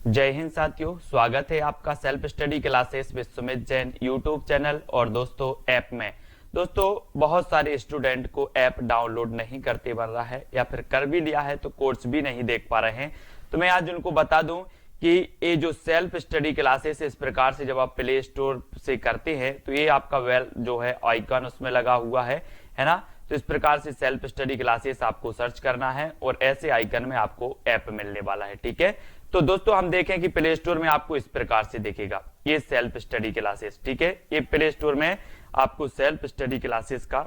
जय हिंद साथियों, स्वागत है आपका self study classes with Sumit Jain YouTube channel और दोस्तों ऐप में। दोस्तों बहुत सारे स्टूडेंट को ऐप डाउनलोड नहीं करते बन रहा है या फिर कर भी लिया है तो कोर्स भी नहीं देख पा रहे हैं। तो मैं आज उनको बता दूं कि ये जो सेल्फ स्टडी क्लासेस इस प्रकार से जब आप प्ले स्टोर से करते हैं तो ये आपका वेल जो है आइकन उसमें लगा हुआ है ना। तो इस प्रकार से सेल्फ स्टडी क्लासेस आपको सर्च करना है और ऐसे आइकन में आपको ऐप मिलने वाला है। ठीक है, तो दोस्तों हम देखें कि प्ले स्टोर में आपको इस प्रकार से दिखेगा ये सेल्फ स्टडी क्लासेस। ठीक है, ये प्ले स्टोर में आपको सेल्फ स्टडी क्लासेस का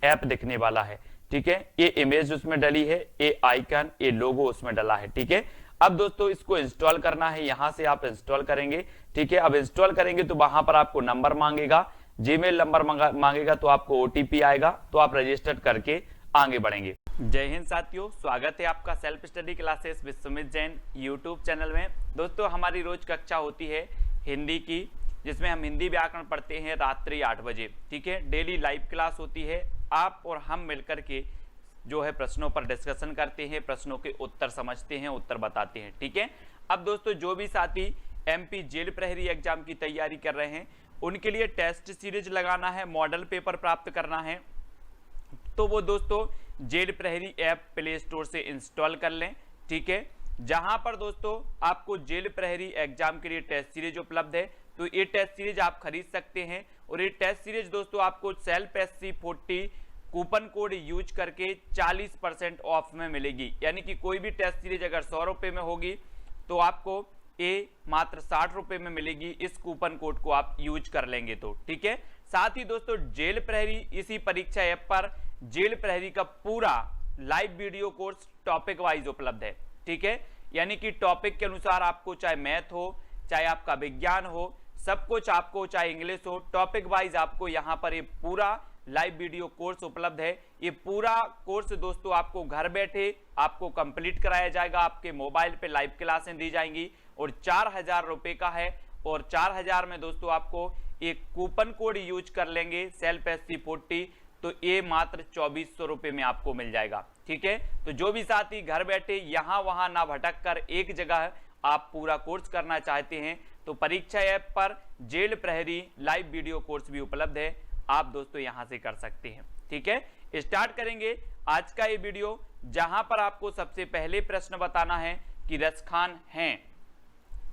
ऐप दिखने वाला है। ठीक है, ये इमेज उसमें डली है, ये आइकन, ये लोगो उसमें डला है। ठीक है, अब दोस्तों इसको इंस्टॉल करना है, यहां से आप इंस्टॉल करेंगे। ठीक है, अब इंस्टॉल करेंगे तो वहां पर आपको नंबर मांगेगा, जीमेल नंबर मांगेगा, तो आपको ओटीपी आएगा, तो आप रजिस्टर करके आगे बढ़ेंगे। जय हिंद साथियों, स्वागत है आपका self study classes with Sumit Jain YouTube channel में। दोस्तों हमारी रोज कक्षा होती है हिंदी की, जिसमें हम हिंदी व्याकरण पढ़ते हैं रात्रि 8 बजे। ठीक है, डेली लाइव क्लास होती है, आप और हम मिलकर के जो है प्रश्नों पर डिस्कशन करते हैं, प्रश्नों के उत्तर समझते हैं, उत्तर बताते हैं। ठीक है, अब दोस्तों जो भी साथी एमपी जेल प्रहरी एग्जाम की तैयारी कर रहे हैं उनके लिए टेस्ट सीरीज लगाना है, मॉडल पेपर प्राप्त करना है, तो वो दोस्तों जेल प्रहरी ऐप प्ले स्टोर से इंस्टॉल कर लें। ठीक है, जहां पर दोस्तों आपको जेल प्रहरी एग्जाम के लिए टेस्ट सीरीज उपलब्ध है, तो ये टेस्ट सीरीज आप खरीद सकते हैं। और ये टेस्ट सीरीज दोस्तों आपको self SC 40 coupon code use करके 40% ऑफ में मिलेगी। यानी कि कोई भी टेस्ट सीरीज अगर 100 रुपए में होगी तो आपको ये मात्र 60 रुपए में मिलेगी, इस कूपन कोड को आप यूज कर लेंगे तो। ठीक है, साथ ही दोस्तों जेल प्रहरी इसी परीक्षा ऐप पर जेल प्रहरी का पूरा live video course topic wise उपलब्ध है। ठीक है, यानी कि टॉपिक के अनुसार आपको चाहे मैथ हो, चाहे आपका विज्ञान हो, सब कुछ आपको, चाहे इंग्लिश हो, टॉपिक वाइज आपको यहाँ पर ये पूरा लाइव वीडियो कोर्स उपलब्ध है। ये पूरा कोर्स दोस्तों आपको घर बैठे आपको कंप्लीट कराया जाएगा, आपके मोबाइल पे लाइव क्लासें दी जाएंगी और 4000 रुपए का है। और 4000 में दोस्तों आपको एक कूपन कोड यूज कर लेंगे सेल्फ SC 40, तो ये मात्र 2400 रुपए में आपको मिल जाएगा। ठीक है, तो जो भी साथी घर बैठे यहां वहां ना भटक कर एक जगह आप पूरा कोर्स करना चाहते हैं तो परीक्षा ऐप पर जेल प्रहरी लाइव वीडियो कोर्स भी उपलब्ध है, आप दोस्तों यहां से कर सकते हैं। ठीक है, स्टार्ट करेंगे आज का ये वीडियो, जहां पर आपको सबसे पहले प्रश्न बताना है कि रसखान है।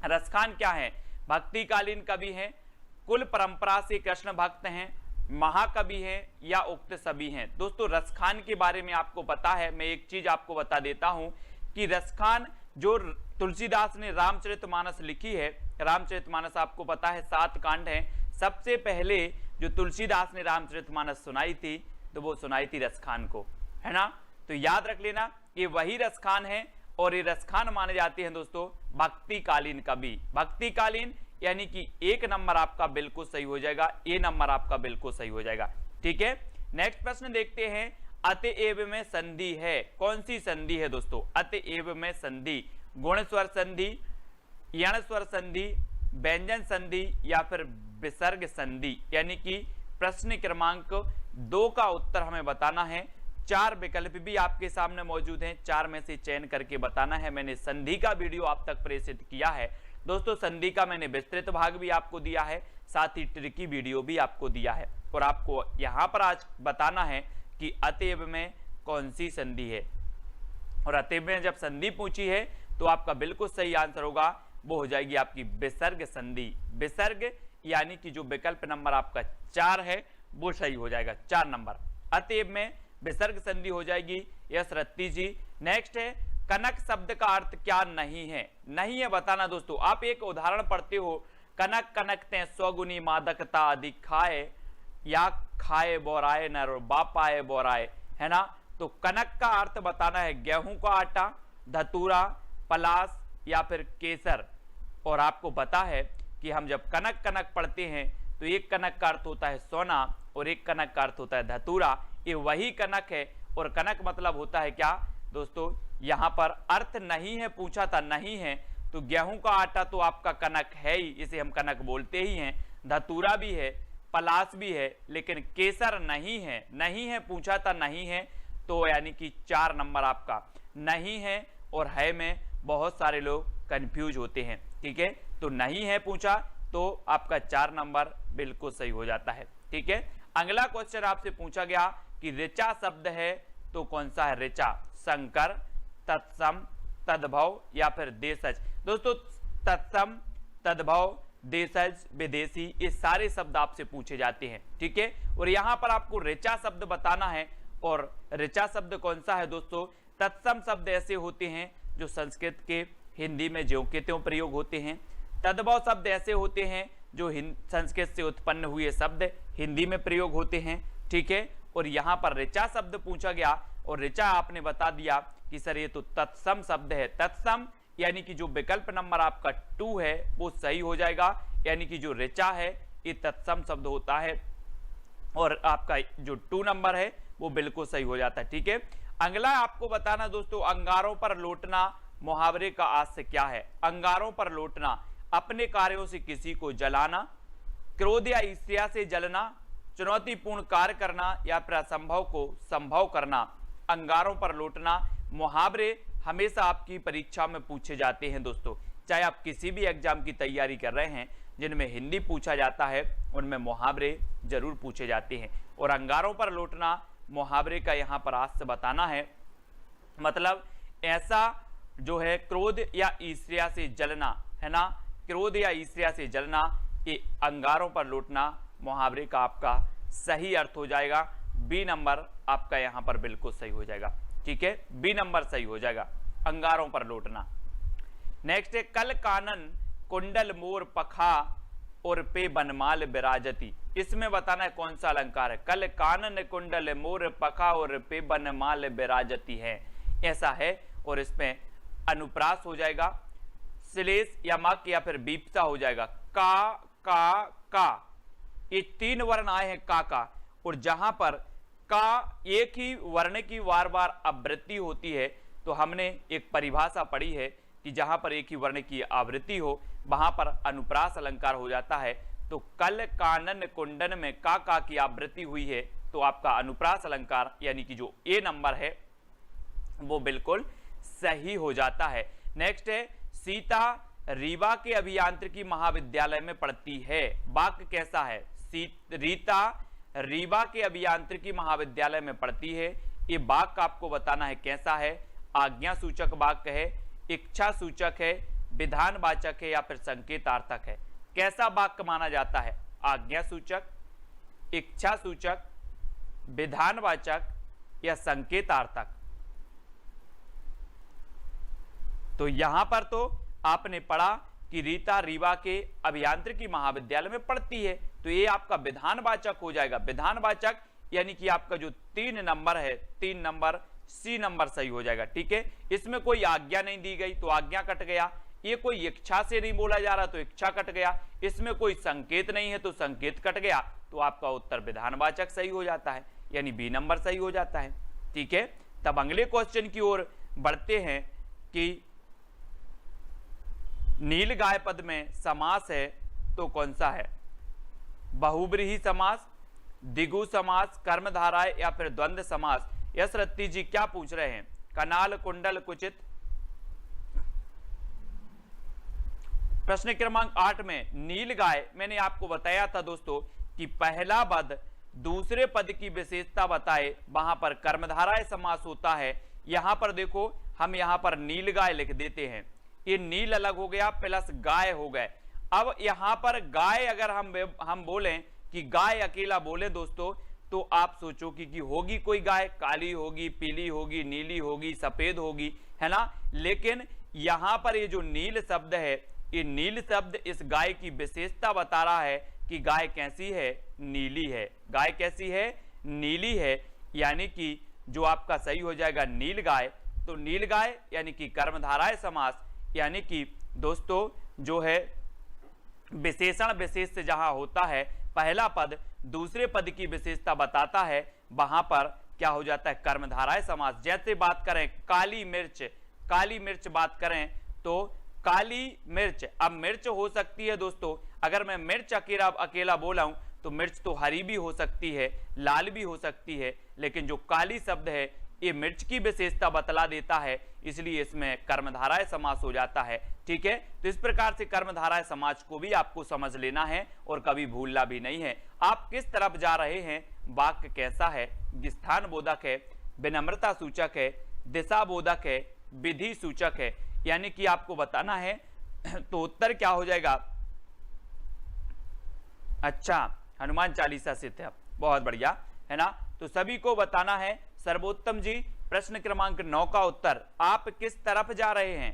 रसखान क्या है? भक्तिकालीन कवि हैं, कुल परंपरा से कृष्ण भक्त हैं, महाकवि हैं या उक्त सभी हैं। दोस्तों रसखान के बारे में आपको पता है, मैं एक चीज आपको बता देता हूं कि रसखान जो तुलसीदास ने रामचरितमानस लिखी है, रामचरितमानस आपको पता है 7 कांड हैं, सबसे पहले जो तुलसीदास ने रामचरितमानस सुनाई थी तो वो सुनाई थी रसखान को, है ना। तो याद रख लेना ये वही रसखान है और ये रसखान माने जाते हैं दोस्तों भक्तिकालीन कवि। भक्तिकालीन यानी कि एक नंबर आपका बिल्कुल सही हो जाएगा, ए नंबर आपका बिल्कुल सही हो जाएगा। ठीक है, नेक्स्ट प्रश्न देखते हैं। अतएव में संधि है, कौन सी संधि है दोस्तों? अतएव में संधि गुण स्वर संधि, यण स्वर संधि, व्यंजन संधि या फिर विसर्ग संधि। यानी कि प्रश्न क्रमांक 2 का उत्तर हमें बताना है। 4 विकल्प भी आपके सामने मौजूद हैं, 4 में से चयन करके बताना है। मैंने संधि का वीडियो आप तक प्रेषित किया है दोस्तों, संधि का मैंने विस्तृत भाग भी आपको दिया है, साथ ही ट्रिकी वीडियो भी आपको दिया है। और आपको यहां पर आज बताना है कि अतएव में कौन सी संधि है। और अतएव में जब संधि पूछी है तो आपका बिल्कुल सही आंसर होगा, वो हो जाएगी आपकी विसर्ग संधि। विसर्ग यानी कि जो विकल्प नंबर आपका 4 है वो सही हो जाएगा, 4 नंबर। अतएव में विसर्ग संधि हो जाएगी। यस रत्ती जी। नेक्स्ट है कनक शब्द का अर्थ क्या नहीं है? नहीं है बताना दोस्तों। आप एक उदाहरण पढ़ते हो, कनक कनकते स्वगुनी मादकता अधिक खाए या खाए बोराए न बापाए बोराए, है ना। तो कनक का अर्थ बताना है गेहूं का आटा, धतूरा, पलास या फिर केसर। और आपको पता है कि हम जब कनक कनक पढ़ते हैं तो एक कनक का अर्थ होता है सोना और एक कनक का अर्थ होता है धतूरा, ये वही कनक है। और कनक मतलब होता है क्या दोस्तों? यहां पर अर्थ नहीं है पूछा था, नहीं है तो गेहूं का आटा तो आपका कनक है ही, इसे हम कनक बोलते ही हैं। धतूरा भी है, पलास भी है, लेकिन केसर नहीं है। नहीं है पूछा था, नहीं है, तो यानी कि 4 नंबर आपका नहीं है। और है में बहुत सारे लोग कंफ्यूज होते हैं। ठीक है, तो नहीं है पूछा तो आपका 4 नंबर बिल्कुल सही हो जाता है। ठीक है, अगला क्वेश्चन आपसे पूछा गया कि ऋचा शब्द है तो कौन सा है? ऋचा संकर, तत्सम, तद्भव या फिर देशज। दोस्तों तत्सम, तद्भव, देशज, विदेशी, ये सारे शब्द आपसे पूछे जाते हैं। ठीक है, और यहां पर आपको ऋचा शब्द बताना है। और ऋचा शब्द कौन सा है दोस्तों? तत्सम शब्द ऐसे होते हैं जो संस्कृत के हिंदी में ज्यों के त्यों प्रयोग होते हैं। तद्भव शब्द ऐसे होते हैं जो संस्कृत से उत्पन्न हुए शब्द हिंदी में प्रयोग होते हैं। ठीक है, और यहाँ पर ऋचा शब्द पूछा गया और ऋचा आपने बता दिया कि सर ये तो तत्सम शब्द है। तत्सम यानी कि जो विकल्प नंबर आपका 2 है वो सही हो जाएगा, यानी कि जो ऋचा है ये तत्सम शब्द होता है और आपका जो 2 नंबर है वो बिल्कुल सही हो जाता है। ठीक है, अगला आपको बताना दोस्तों, अंगारों पर लौटना मुहावरे का आस्य क्या है? अंगारों पर लौटना, अपने कार्यों से किसी को जलाना, क्रोध या ईर्ष्या से जलना, चुनौतीपूर्ण कार्य करना या फिर असंभव को संभव करना। अंगारों पर लौटना मुहावरे हमेशा आपकी परीक्षा में पूछे जाते हैं दोस्तों, चाहे आप किसी भी एग्जाम की तैयारी कर रहे हैं जिनमें हिंदी पूछा जाता है उनमें मुहावरे जरूर पूछे जाते हैं। और अंगारों पर लौटना मुहावरे का यहाँ पर आस्य बताना है, मतलब ऐसा जो है क्रोध या ईर्ष्या से जलना है ना, क्रोध या ईर्ष्या से जलना, ये अंगारों पर लौटना मुहावरे का आपका सही अर्थ हो जाएगा। बी नंबर आपका यहाँ पर बिल्कुल सही हो जाएगा। ठीक है, बी नंबर सही हो जाएगा, अंगारों पर लौटना। नेक्स्ट है कल कानन कुंडल मोर पखा और पे बनमाल विराजती। इसमें बताना है कौन सा अलंकार है? कल कानन कुंडल मोर पखा और पे बनमाल विराजती है, ऐसा है। और इसमें अनुप्रास हो जाएगा, श्लेष या मक या फिर बीपसा हो जाएगा। का ये 3 वर्ण आए हैं का, और जहां पर का एक ही वर्ण की बार बार आवृत्ति होती है तो हमने एक परिभाषा पढ़ी है कि जहां पर एक ही वर्ण की आवृत्ति हो वहां पर अनुप्रास अलंकार हो जाता है। तो कल कानन कुंडन में का की आवृत्ति हुई है तो आपका अनुप्रास अलंकार यानी कि जो ए नंबर है वो बिल्कुल सही हो जाता है। नेक्स्ट है सीता रीवा के अभियांत्रिकी महाविद्यालय में पढ़ती है, वाक्य कैसा है? रीता रीवा के अभियांत्रिकी महाविद्यालय में पढ़ती है, ये वाक्य आपको बताना है कैसा है? आज्ञा सूचक वाक्य है, इच्छा सूचक है, विधानवाचक है या फिर संकेतार्थक है? कैसा वाक्य माना जाता है? आज्ञा सूचक, इच्छा सूचक, विधानवाचक या संकेतार्थक? तो यहां पर तो आपने पढ़ा कि रीता रीवा के अभियांत्रिकी महाविद्यालय में पढ़ती है, तो ये आपका विधानवाचक हो जाएगा। विधानवाचक यानी कि आपका जो 3 नंबर है, 3 नंबर सी नंबर सही हो जाएगा। ठीक है, इसमें कोई आज्ञा नहीं दी गई तो आज्ञा कट गया, ये कोई इच्छा से नहीं बोला जा रहा तो इच्छा कट गया, इसमें कोई संकेत नहीं है तो संकेत कट गया, तो आपका उत्तर विधानवाचक सही हो जाता है, यानी बी नंबर सही हो जाता है। ठीक है, तब अगले क्वेश्चन की ओर बढ़ते हैं कि नील गाय पद में समास है तो कौन सा है? बहुब्रीहि समास, द्विगु समास, कर्मधाराय या फिर द्वंद्व समास? यश रत्ती जी क्या पूछ रहे हैं? कनाल कुंडल कुचित। प्रश्न क्रमांक 8 में नील गाय, मैंने आपको बताया था दोस्तों कि पहला पद दूसरे पद की विशेषता बताए, वहां पर कर्मधाराय समास होता है। यहां पर देखो हम यहां पर नील गाय लिख देते हैं, ये नील अलग हो गया प्लस गाय हो गए। अब यहां पर गाय अगर हम बोलें कि गाय अकेला बोले दोस्तों तो आप सोचो कि होगी कोई गाय, काली होगी, पीली होगी, नीली होगी, सफेद होगी, है ना। लेकिन यहां पर ये जो नील शब्द है, ये नील शब्द इस गाय की विशेषता बता रहा है कि गाय कैसी है? नीली है। गाय कैसी है? नीली है, यानी कि जो आपका सही हो जाएगा नील गाय। तो नील गाय यानी कि कर्मधाराय समास, यानी कि दोस्तों जो है विशेषण विशेष से जहां होता है, पहला पद दूसरे पद की विशेषता बताता है, वहां पर क्या हो जाता है? कर्मधाराय समास। जैसे बात करें काली मिर्च, काली मिर्च बात करें तो काली मिर्च, अब मिर्च हो सकती है दोस्तों, अगर मैं मिर्च अकेला बोला हूं तो मिर्च तो हरी भी हो सकती है, लाल भी हो सकती है, लेकिन जो काली शब्द है ये मिर्च की विशेषता बतला देता है, इसलिए इसमें कर्मधारय समास हो जाता है। ठीक है, तो इस प्रकार से कर्मधारय समास को भी आपको समझ लेना है और कभी भूलना भी नहीं है। आप किस तरफ जा रहे हैं, वाक्य कैसा है, स्थान बोधक है, विनम्रता सूचक है, दिशा बोधक है, विधि सूचक है, यानी कि आपको बताना है। तो उत्तर क्या हो जाएगा? अच्छा, हनुमान चालीसा से थे, बहुत बढ़िया है ना। तो सभी को बताना है। सर्वोत्तम जी, प्रश्न क्रमांक 9 का उत्तर, आप किस तरफ जा रहे हैं?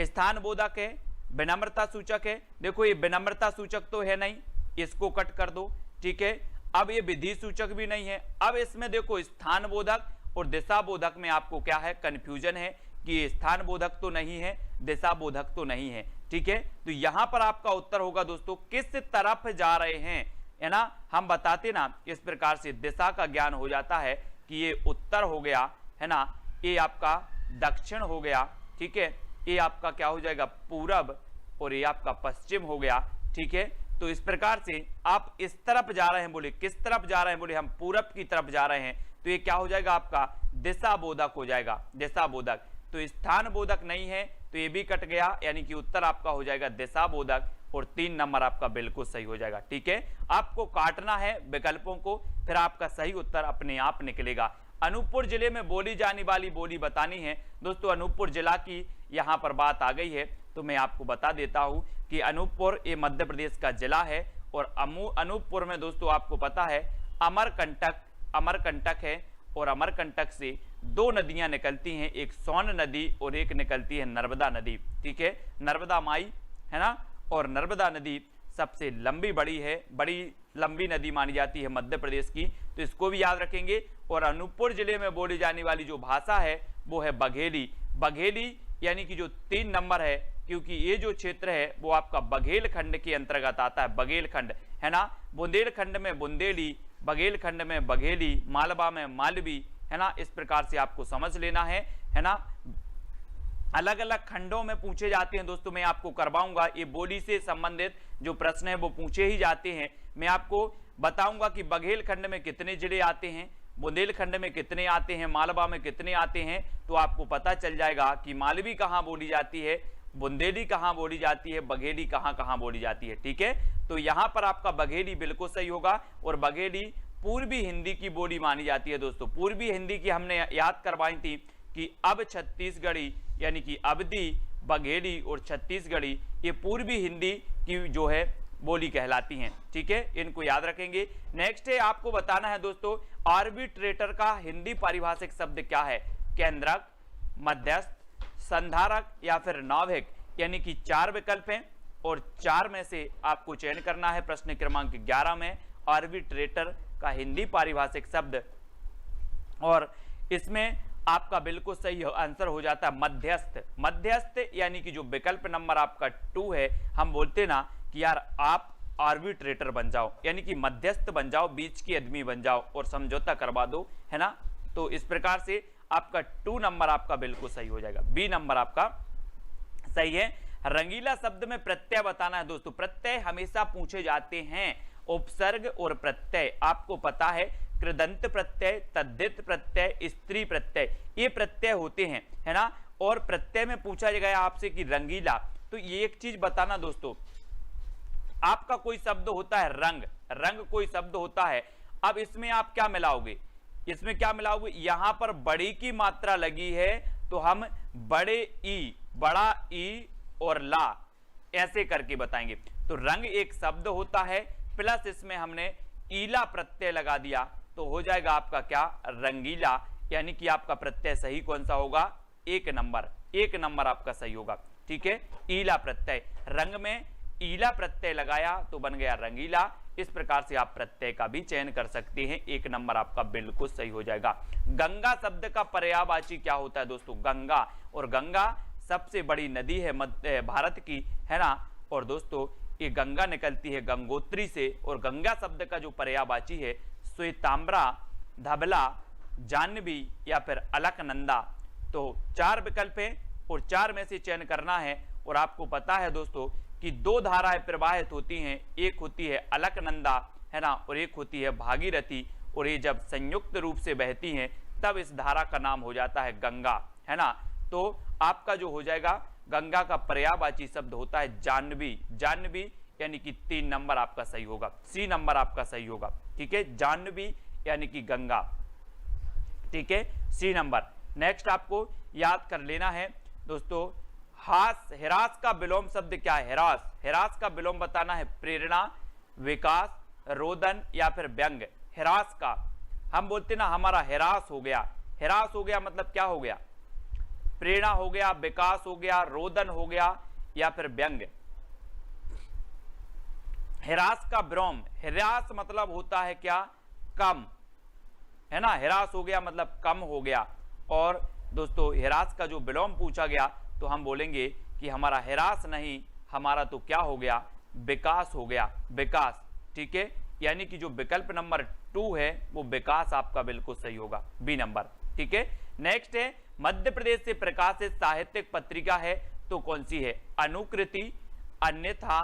स्थान बोधक है, विनम्रता सूचक है। देखो ये विनम्रता सूचक तो है नहीं, इसको कट कर दो। ठीक है, अब ये विधि सूचक भी नहीं है। अब इसमें देखो स्थान बोधक और दिशा बोधक में आपको क्या है, कंफ्यूजन है कि स्थान बोधक तो नहीं है, दिशा बोधक तो नहीं है। ठीक है, तो यहां पर आपका उत्तर होगा दोस्तों, किस तरफ जा रहे हैं, है ना। हम बताते ना, इस प्रकार से दिशा का ज्ञान हो जाता है कि ये उत्तर हो गया, है ना, ये आपका दक्षिण हो गया। ठीक है, ये आपका क्या हो जाएगा, पूरब, और ये आपका पश्चिम हो गया। ठीक है, तो इस प्रकार से आप इस तरफ जा रहे हैं, बोले किस तरफ जा रहे हैं, बोले हम पूरब की तरफ जा रहे हैं, तो ये क्या हो जाएगा, आपका दिशा बोधक हो जाएगा, दिशा बोधक। तो स्थान बोधक नहीं है, तो ये भी कट गया, यानी कि उत्तर आपका हो जाएगा दिशा बोधक, और 3 नंबर आपका बिल्कुल सही हो जाएगा। ठीक है, आपको काटना है विकल्पों को, फिर आपका सही उत्तर अपने आप निकलेगा। अनूपपुर जिले में बोली जाने वाली बोली बतानी है दोस्तों। अनूपपुर जिला की यहाँ पर बात आ गई है, तो मैं आपको बता देता हूँ कि अनूपपुर ये मध्य प्रदेश का जिला है, और अनूपपुर में दोस्तों आपको पता है अमरकंटक है, और अमरकंटक से 2 नदियां निकलती हैं, एक सोन नदी और एक निकलती है नर्मदा नदी। ठीक है, नर्मदा माई है ना, और नर्मदा नदी सबसे लंबी बड़ी लंबी नदी मानी जाती है मध्य प्रदेश की, तो इसको भी याद रखेंगे। और अनूपपुर जिले में बोली जाने वाली जो भाषा है वो है बघेली। बघेली यानी कि जो 3 नंबर है, क्योंकि ये जो क्षेत्र है वो आपका बघेल खंड के अंतर्गत आता है, बघेल खंड है ना। बुंदेलखंड में बुंदेली, बघेल खंड में बघेली, मालवा में मालवी, है ना। इस प्रकार से आपको समझ लेना है ना। अलग अलग खंडों में पूछे जाते हैं दोस्तों, मैं आपको करवाऊंगा, ये बोली से संबंधित जो प्रश्न है वो पूछे ही जाते हैं। मैं आपको बताऊंगा कि बघेल खंड में कितने जिले आते हैं, बुंदेलखंड में कितने आते हैं, मालवा में कितने आते हैं, तो आपको पता चल जाएगा कि मालवी कहाँ बोली जाती है, बुंदेली कहाँ बोली जाती है, बघेली कहाँ बोली जाती है। ठीक है, तो यहाँ पर आपका बघेली बिल्कुल सही होगा, और बघेली पूर्वी हिंदी की बोली मानी जाती है दोस्तों। पूर्वी हिंदी की हमने याद करवाई थी कि अब छत्तीसगढ़ी, यानी कि अवधी, बघेली और छत्तीसगढ़ी, ये पूर्वी हिंदी की जो है बोली कहलाती हैं। ठीक है, इनको याद रखेंगे। नेक्स्ट है, आपको बताना है दोस्तों, आर्बिट्रेटर का हिंदी पारिभाषिक शब्द क्या है? केंद्रक, मध्यस्थ, संधारक या फिर नाविक, यानी कि 4 विकल्प हैं, और 4 में से आपको चयन करना है। प्रश्न क्रमांक 11 में आर्बिट्रेटर का हिंदी पारिभाषिक शब्द, और इसमें आपका बिल्कुल सही आंसर हो जाता है मध्यस्थ। मध्यस्थ यानी कि जो विकल्प नंबर आपका 2 है, हम बोलते ना कि यार आप आर्बिट्रेटर बन जाओ, यानी कि मध्यस्थ बन जाओ, बीच की आदमी बन जाओ और समझौता करवा दो, है ना। तो इस प्रकार से आपका 2 नंबर आपका बिल्कुल सही हो जाएगा, बी नंबर आपका सही है। रंगीला शब्द में प्रत्यय बताना है दोस्तों। प्रत्यय हमेशा पूछे जाते हैं, उपसर्ग और प्रत्यय आपको पता है, कृदंत प्रत्यय, तद्धित प्रत्यय, स्त्री प्रत्यय, ये प्रत्यय होते हैं, है ना। और प्रत्यय में पूछा गया आपसे कि रंगीला, तो ये एक चीज बताना दोस्तों, आपका कोई शब्द होता है रंग, रंग कोई शब्द होता है, अब इसमें आप क्या मिलाओगे, इसमें क्या मिलाओगे, यहां पर बड़ी की मात्रा लगी है तो हम बड़े ई, बड़ा ई और ला ऐसे करके बताएंगे। तो रंग एक शब्द होता है, प्लस इसमें हमने ईला प्रत्यय लगा दिया, तो हो जाएगा आपका क्या, रंगीला। यानी कि आपका प्रत्यय सही कौन सा होगा, 1 नंबर, 1 नंबर आपका सही होगा। ठीक है, ईला प्रत्यय, रंग में ईला प्रत्यय लगाया तो बन गया रंगीला। इस प्रकार से आप प्रत्यय का भी चयन कर सकते हैं, 1 नंबर आपका बिल्कुल सही हो जाएगा। गंगा शब्द का पर्यायवाची क्या होता है दोस्तों, गंगा, और गंगा सबसे बड़ी नदी है भारत की, है ना। और दोस्तों ये गंगा निकलती है गंगोत्री से, और गंगा शब्द का जो पर्यायवाची है श्वेतांबरा, धबला, जाह्नवी या फिर अलकनंदा। तो 4 विकल्प हैं और 4 में से चयन करना है। और आपको पता है दोस्तों कि 2 धाराएं प्रवाहित होती हैं, एक होती है अलकनंदा, है ना, और एक होती है भागीरथी, और ये जब संयुक्त रूप से बहती हैं तब इस धारा का नाम हो जाता है गंगा, है ना। तो आपका जो हो जाएगा गंगा का पर्यायवाची शब्द होता है जाह्नवी, जाह्नवी यानी कि 3 नंबर आपका सही होगा, सी नंबर आपका सही होगा, ठीक है, जाह्नवी यानी कि गंगा, ठीक है, सी नंबर। नेक्स्ट आपको याद कर लेना है दोस्तों, हिरास का विलोम शब्द क्या है, हिरास का विलोम बताना है, प्रेरणा, विकास, रोदन या फिर व्यंग। हिरास का हम बोलते ना हमारा हिरास हो गया मतलब क्या हो गया, प्रेरणा हो गया, विकास हो गया, रोदन हो गया या फिर व्यंग। हिरास का विलोम, हिरास मतलब होता है क्या, कम, है ना, हिरास हो गया मतलब कम हो गया। और दोस्तों हिरास का जो विलोम पूछा गया तो हम बोलेंगे कि हमारा हिरास नहीं, हमारा तो क्या हो गया, विकास हो गया, विकास, ठीक है, यानी कि जो विकल्प नंबर 2 है वो विकास आपका बिल्कुल सही होगा, बी नंबर, ठीक है। नेक्स्ट है मध्य प्रदेश से प्रकाशित साहित्यिक पत्रिका है तो कौन सी है, अनुकृति, अन्यथा,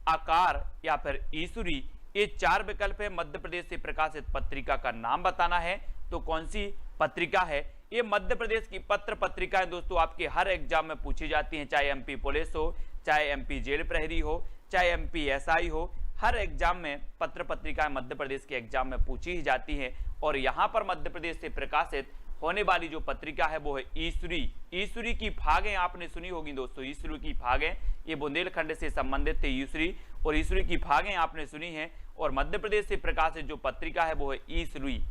आकार या फिर ईश्वरी। ये 4 विकल्प है, मध्य प्रदेश से प्रकाशित पत्रिका का नाम बताना है तो कौन सी पत्रिका है। ये मध्य प्रदेश की पत्र पत्रिकाएं दोस्तों आपके हर एग्जाम में पूछी जाती हैं, चाहे एमपी पुलिस हो, चाहे एमपी जेल प्रहरी हो, चाहे एमपी एसआई हो, हर एग्जाम में पत्र पत्रिकाएं मध्य प्रदेश के एग्जाम में पूछी ही जाती हैं। और यहाँ पर मध्य प्रदेश से प्रकाशित होने वाली जो पत्रिका है वो है ईश्वरी। ईश्वरी की फागें आपने सुनी होगी दोस्तों, ईश्वरी की फागें, ये बुंदेलखंड से संबंधित थे ईश्वरी, और ईश्वरी की फागें आपने सुनी है। और मध्य प्रदेश से प्रकाशित जो पत्रिका है वो है ईश्वरी,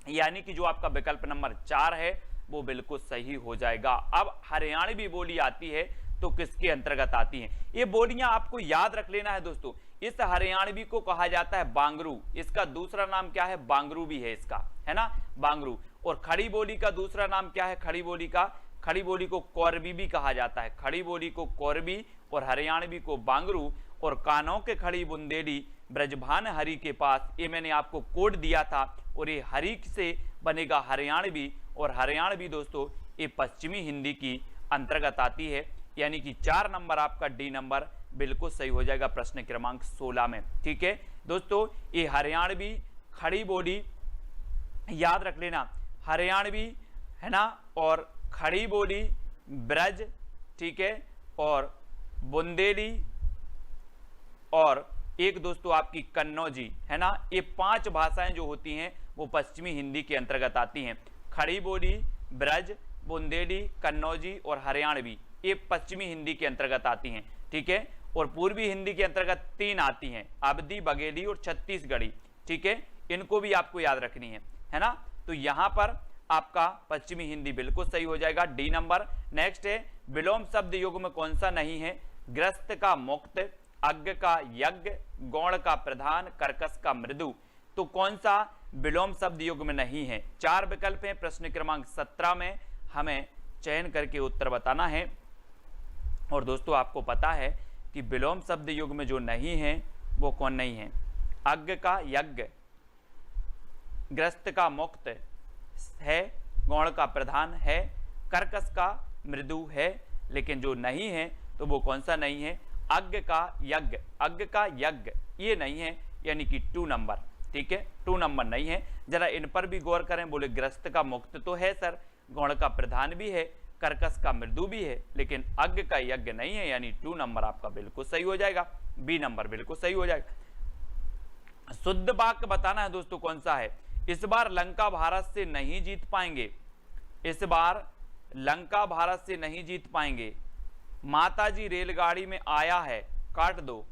यानी कि जो आपका विकल्प नंबर 4 है वो बिल्कुल सही हो जाएगा। अब हरियाणवी बोली आती है तो किसके अंतर्गत आती हैं, ये बोलियां आपको याद रख लेना है दोस्तों। इस हरियाणवी को कहा जाता है बांगरू, इसका दूसरा नाम क्या है, बांगरू भी है इसका, है ना, बांगरू। और खड़ी बोली का दूसरा नाम क्या है, खड़ी बोली का, खड़ी बोली को कोरबी भी कहा जाता है, खड़ी बोली को कोरबी और हरियाणवी को बांगरू। और कानों के खड़ी बुंदेली ब्रजभान हरि के पास, ये मैंने आपको कोड दिया था, और ये हरि से बनेगा हरियाणवी, और हरियाणवी दोस्तों ये पश्चिमी हिंदी की अंतर्गत आती है, यानी कि 4 नंबर आपका डी नंबर बिल्कुल सही हो जाएगा प्रश्न क्रमांक 16 में, ठीक है दोस्तों। ये हरियाणवी खड़ी बोली याद रख लेना, हरियाणवी, है ना, और खड़ी बोली, ब्रज, ठीक है, और बुंदेली, और एक दोस्तों आपकी कन्नौजी, है ना। ये 5 भाषाएं जो होती हैं वो पश्चिमी हिंदी के अंतर्गत आती हैं। खड़ी बोली, ब्रज, बुंदेली, कन्नौजी और हरियाणवी, ये पश्चिमी हिंदी के अंतर्गत आती हैं, ठीक है। और पूर्वी हिंदी के अंतर्गत 3 आती हैं, अवधी, बघेली और छत्तीसगढ़ी, ठीक है, इनको भी आपको याद रखनी है ना। तो यहां पर आपका पश्चिमी हिंदी बिल्कुल सही हो जाएगा, डी नंबर। नेक्स्ट है विलोम शब्द युग में कौन सा नहीं है, ग्रस्त का मुक्त, अज्ञ का यज्ञ, गौण का प्रधान, कर्कश का मृदु। तो कौन सा विलोम शब्द युग में नहीं है, 4 विकल्प हैं, प्रश्न क्रमांक 17 में हमें चयन करके उत्तर बताना है। और दोस्तों आपको पता है कि विलोम शब्द युग में जो नहीं है वो कौन नहीं है, अज्ञ का यज्ञ, ग्रस्त का मुक्त है, गौण का प्रधान है, कर्कश का मृदु है, लेकिन जो नहीं है तो वो कौन सा नहीं है, अज्ञ का यज्ञ, अज्ञ का यज्ञ ये नहीं है, यानी कि 2 नंबर, ठीक है, 2 नंबर नहीं है। जरा इन पर भी गौर करें, बोले ग्रस्त का मुक्त तो है सर, गौण का प्रधान भी है, कर्कश का मृदु भी है, लेकिन अज्ञ का यज्ञ नहीं है, यानी 2 नंबर आपका बिल्कुल सही हो जाएगा, बी नंबर बिल्कुल सही हो जाएगा। शुद्ध वाक्य बताना है दोस्तों कौन सा है, इस बार लंका भारत से नहीं जीत पाएंगे, इस बार लंका भारत से नहीं जीत पाएंगे, माताजी रेलगाड़ी में आया है, काट दो,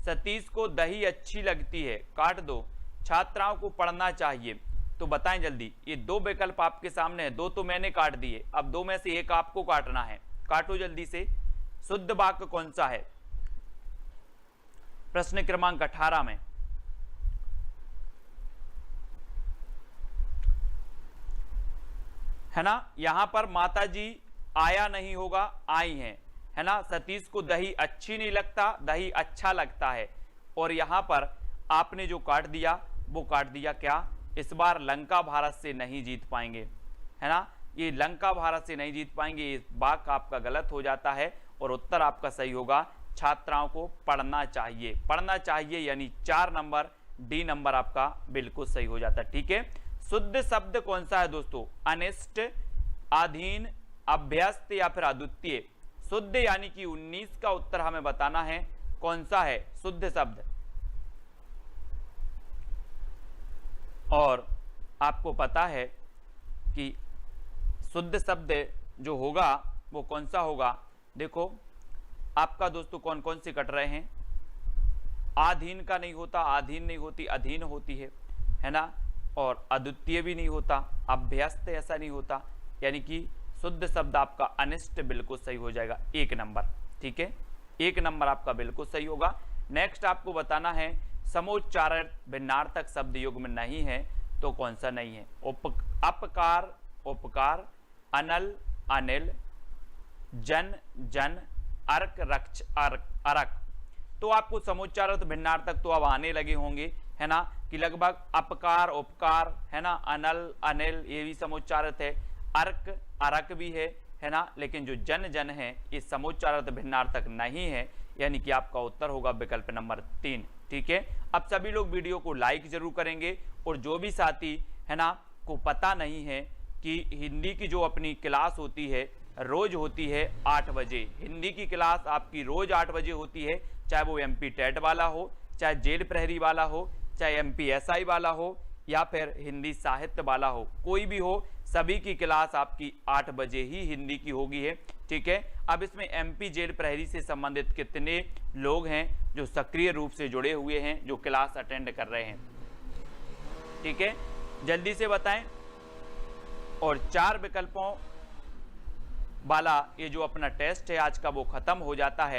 सतीश को दही अच्छी लगती है, काट दो, छात्राओं को पढ़ना चाहिए। तो बताएं जल्दी, ये 2 विकल्प आपके सामने है, 2 तो मैंने काट दिए, अब 2 में से एक आपको काटना है, काटो जल्दी से। शुद्ध वाक्य कौन सा है प्रश्न क्रमांक 18 में, है ना। यहां पर माताजी आया नहीं होगा, आई हैं, है ना। सतीश को दही अच्छी नहीं लगता, दही अच्छा लगता है। और यहां पर आपने जो काट दिया वो काट दिया क्या, इस बार लंका भारत से नहीं जीत पाएंगे, है ना। ये लंका भारत से नहीं जीत पाएंगे, ये वाक्य आपका गलत हो जाता है, और उत्तर आपका सही होगा, छात्राओं को पढ़ना चाहिए, पढ़ना चाहिए, यानी 4 नंबर, डी नंबर आपका बिल्कुल सही हो जाता है, ठीक है। शुद्ध शब्द कौन सा है दोस्तों? अनिष्ट, अधीन, अभ्यस्त या फिर अद्वितीय। शुद्ध यानी कि 19 का उत्तर हमें बताना है कौन सा है शुद्ध शब्द। और आपको पता है कि शुद्ध शब्द जो होगा वो कौन सा होगा। देखो आपका दोस्तों कौन कौन से कट रहे हैं। आधीन का नहीं होता, आधीन नहीं होती, अधीन होती है ना। और अद्वितीय भी नहीं होता, अभ्यस्त ऐसा नहीं होता। यानी कि शुद्ध शब्द आपका अनिष्ट बिल्कुल सही हो जाएगा, 1 नंबर। ठीक है, 1 नंबर आपका बिल्कुल सही होगा। नेक्स्ट आपको बताना है समोच्चारण भिन्नार्थक शब्द युग्म में नहीं है तो कौन सा नहीं है। अपकार, उपकार, अनल, अनिल, जन, जन, अर्क, रक्ष, अर्क, अरक। तो आपको समोच्चारण भिन्नार्थक तो अब आने लगे होंगे, है ना, कि लगभग अपकार, उपकार, है ना, अनल, अनिल ये भी समोच्चारित है, अर्क, अरक भी है ना। लेकिन जो जन, जन है ये समोच्चारित भिन्नार्थक नहीं है, यानी कि आपका उत्तर होगा विकल्प नंबर 3। ठीक है, अब सभी लोग वीडियो को लाइक जरूर करेंगे। और जो भी साथी है ना को पता नहीं है कि हिंदी की जो अपनी क्लास होती है रोज होती है 8 बजे। हिंदी की क्लास आपकी रोज 8 बजे होती है, चाहे वो MP टेट वाला हो, चाहे जेल प्रहरी वाला हो, चाहे MPSI वाला हो या फिर हिंदी साहित्य वाला हो, कोई भी हो, सभी की क्लास आपकी 8 बजे ही हिंदी की होगी है। ठीक है, अब इसमें MP जेल प्रहरी से संबंधित कितने लोग हैं जो सक्रिय रूप से जुड़े हुए हैं, जो क्लास अटेंड कर रहे हैं? ठीक है, जल्दी से बताएं। और 4 विकल्पों वाला ये जो अपना टेस्ट है आज का वो खत्म हो जाता है।